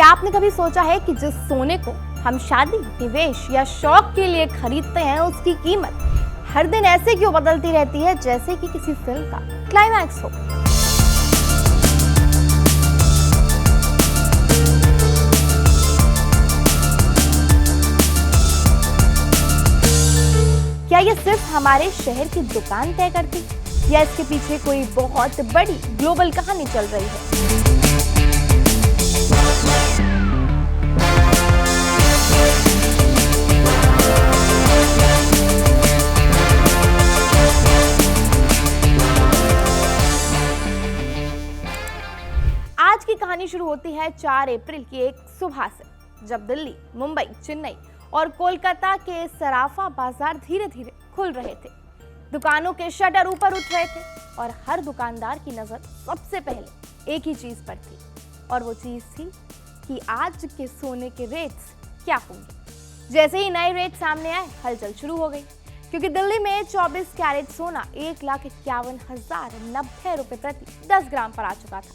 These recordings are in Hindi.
क्या आपने कभी सोचा है कि जिस सोने को हम शादी, निवेश या शौक के लिए खरीदते हैं उसकी कीमत हर दिन ऐसे क्यों बदलती रहती है जैसे कि किसी फिल्म का क्लाइमैक्स हो। क्या ये सिर्फ हमारे शहर की दुकान तय करती या इसके पीछे कोई बहुत बड़ी ग्लोबल कहानी चल रही है? आज की कहानी शुरू होती है 4 अप्रैल की एक सुबह से, जब दिल्ली, मुंबई, चेन्नई और कोलकाता के सराफा बाजार धीरे धीरे खुल रहे थे। दुकानों के शटर ऊपर उठ रहे थे और हर दुकानदार की नजर सबसे पहले एक ही चीज पर थी, और वो चीज थी कि आज के सोने के रेट्स क्या होंगे। जैसे ही नए रेट सामने आए, हलचल शुरू हो गई, क्योंकि दिल्ली में 24 कैरेट सोना 1,51,090 रुपए प्रति 10 ग्राम पर आ चुका था,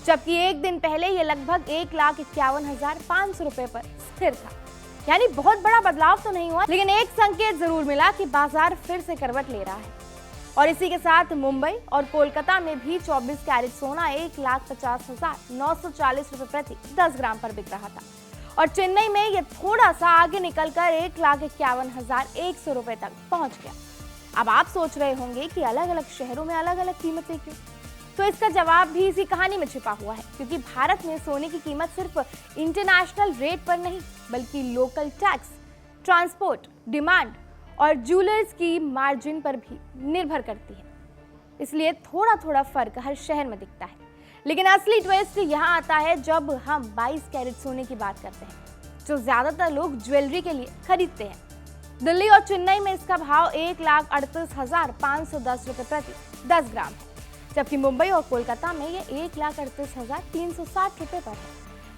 जबकि एक दिन पहले ये लगभग 1,51,500 रुपए पर स्थिर था। यानी बहुत बड़ा बदलाव तो नहीं हुआ, लेकिन एक संकेत जरूर मिला कि बाजार फिर से करवट ले रहा है। और इसी के साथ मुंबई और कोलकाता में भी 24 कैरेट सोना 1,50,940 रुपए प्रति 10 ग्राम पर बिक रहा था, और चेन्नई में ये थोड़ा सा आगे निकलकर 1,51,100 रुपए तक पहुंच गया। अब आप सोच रहे होंगे कि अलग अलग शहरों में अलग अलग कीमतें क्यों? तो इसका जवाब भी इसी कहानी में छिपा हुआ है, क्योंकि भारत में सोने की कीमत सिर्फ इंटरनेशनल रेट पर नहीं, बल्कि लोकल टैक्स, ट्रांसपोर्ट, डिमांड और ज्वेलर्स की मार्जिन पर भी निर्भर करती है। इसलिए थोड़ा थोड़ा फर्क हर शहर में दिखता है, लेकिन असली ट्विस्ट यहाँ आता है जब हम 22 कैरेट सोने की बात करते हैं, जो ज्यादातर लोग ज्वेलरी के लिए खरीदते हैं। दिल्ली और चेन्नई में इसका भाव 1,38,510 रुपए प्रति 10 ग्राम है, जबकि मुंबई और कोलकाता में ये 1,38,360 रुपए पर है।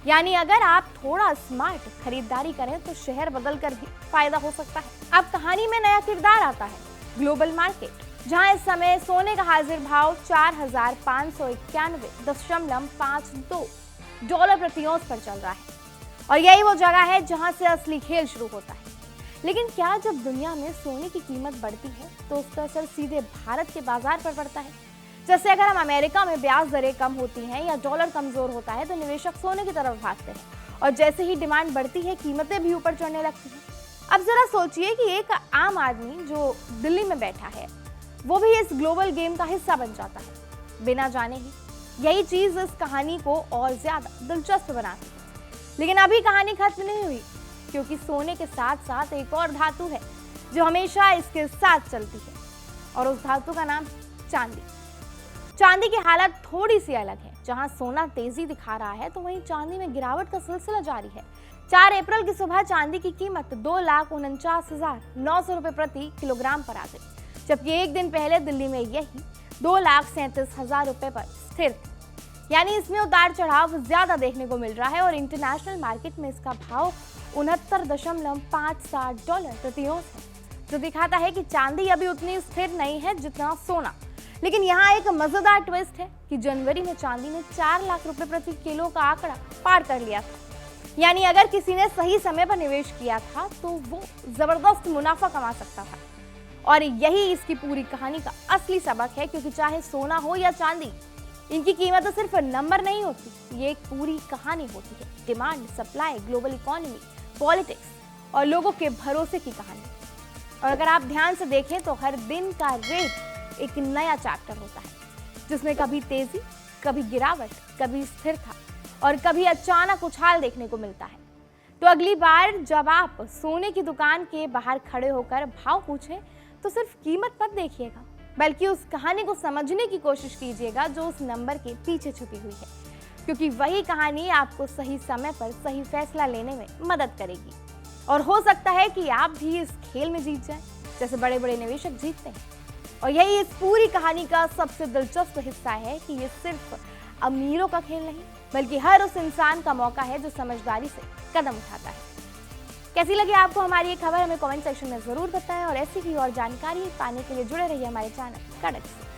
यानी अगर आप थोड़ा स्मार्ट खरीदारी करें तो शहर बदलकर भी फायदा हो सकता है। अब कहानी में नया किरदार आता है, ग्लोबल मार्केट, जहां इस समय सोने का हाजिर भाव 4,591.52 डॉलर प्रति औंस पर चल रहा है, और यही वो जगह है जहां से असली खेल शुरू होता है। लेकिन क्या जब दुनिया में सोने की कीमत बढ़ती है तो उसका असर सीधे भारत के बाजार पर पड़ता है? जैसे अगर हम अमेरिका में ब्याज दरें कम होती हैं या डॉलर कमजोर होता है तो निवेशक सोने की तरफ भागते हैं, और जैसे ही डिमांड बढ़ती है कीमतें भी ऊपर चढ़ने लगती हैं। अब जरा सोचिए कि एक आम आदमी जो दिल्ली में बैठा है वो भी इस ग्लोबल गेम का हिस्सा बन जाता है बिना जाने ही। यही चीज इस कहानी को और ज्यादा दिलचस्प बनाती है। लेकिन अभी कहानी खत्म नहीं हुई, क्योंकि सोने के साथ साथ एक और धातु है जो हमेशा इसके साथ चलती है, और उस धातु का नाम चांदी। चांदी की हालत थोड़ी सी अलग है। जहां सोना तेजी दिखा रहा है तो वहीं चांदी में गिरावट का सिलसिला जारी है। 4 अप्रैल की सुबह चांदी की कीमत 2,49,900 रुपए प्रति किलोग्राम पर आ गई, जबकि एक दिन पहले दिल्ली में यही 2,37,000 रुपए पर स्थिर थी। यानी इसमें उतार चढ़ाव ज्यादा देखने को मिल रहा है, और इंटरनेशनल मार्केट में इसका भाव 69.57 डॉलर प्रति औंस है, जो दिखाता है कि चांदी अभी उतनी स्थिर नहीं है जितना सोना। लेकिन यहाँ एक मजेदार ट्विस्ट है कि जनवरी में चांदी ने 4 लाख रुपए प्रति किलो का आंकड़ा पार कर लिया था। यानी अगर किसी ने सही समय पर निवेश किया था तो वो जबरदस्त मुनाफा कमा सकता था। और यही इसकी पूरी कहानी का असली सबक है, क्योंकि चाहे सोना हो या चांदी, इनकी कीमत तो सिर्फ नंबर नहीं होती, ये एक पूरी कहानी होती है। Demand, supply, global economy, politics और लोगों के भरोसे की कहानी। और अगर आप ध्यान से देखें तो हर दिन का रेट एक नया चैप्टर होता है, जिसमें कभी तेजी, कभी गिरावट, कभी स्थिरता और कभी अचानक उछाल देखने को मिलता है। तो अगली बार जब आप सोने की दुकान के बाहर खड़े होकर भाव पूछें तो सिर्फ कीमत मत देखिएगा, बल्कि उस कहानी को समझने की कोशिश कीजिएगा जो उस नंबर के पीछे छुपी हुई है, क्योंकि वही कहानी आपको सही समय पर सही फैसला लेने में मदद करेगी। और हो सकता है कि आप भी इस खेल में जीत जाएं, जैसे बड़े बड़े निवेशक जीतते हैं। और यही इस पूरी कहानी का सबसे दिलचस्प हिस्सा है कि ये सिर्फ अमीरों का खेल नहीं, बल्कि हर उस इंसान का मौका है जो समझदारी से कदम उठाता है। कैसी लगी आपको हमारी ये खबर? हमें कमेंट सेक्शन में जरूर बताएं, और ऐसी ही और जानकारी पाने के लिए जुड़े रहिए हमारे चैनल कड़क से।